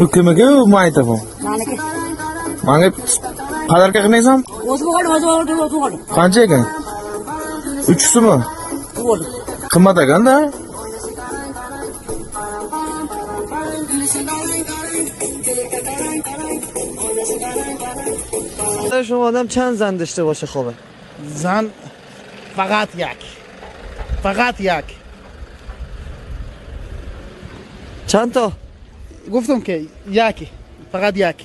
Ukamaga maytafon. Maniki. Manga padarka qilmaysan? O'zi bo'ladi. Qancha ekan? 3 so'm. Bo'ldi. Qimmat ekanda. شما آدم چند زن داشته باشه خوبه؟ زن فقط یک. چند تا؟ گفتم که یکی، فقط یک.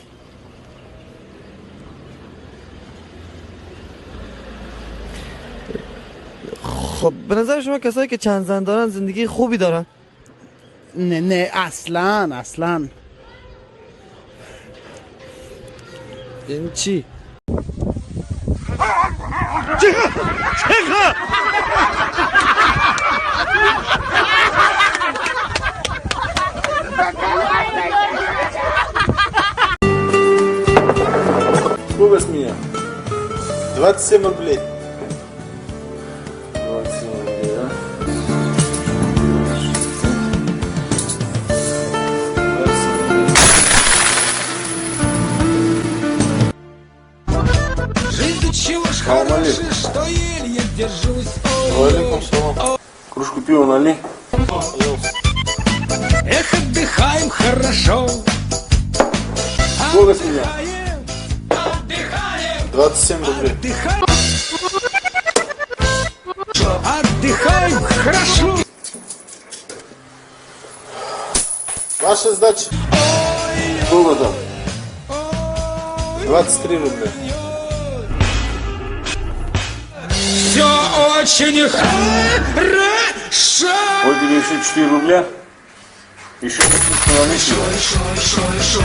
خب به نظر شما کسایی که چند زن دارن زندگی خوبی دارن؟ نه اصلا. این چی؟ Сколько с меня? 27 рублей. 27 рублей, да? Что еле держусь. Валикум салам. Кружку пива налей. Эх, отдыхаем хорошо. Сколько с меня? 27 рублей. Отдыхаем хорошо. Ваша сдача? Сколько там? 23 рубля. Все очень хорошо. Вот тебе еще 4 рубля. Еще на Еще.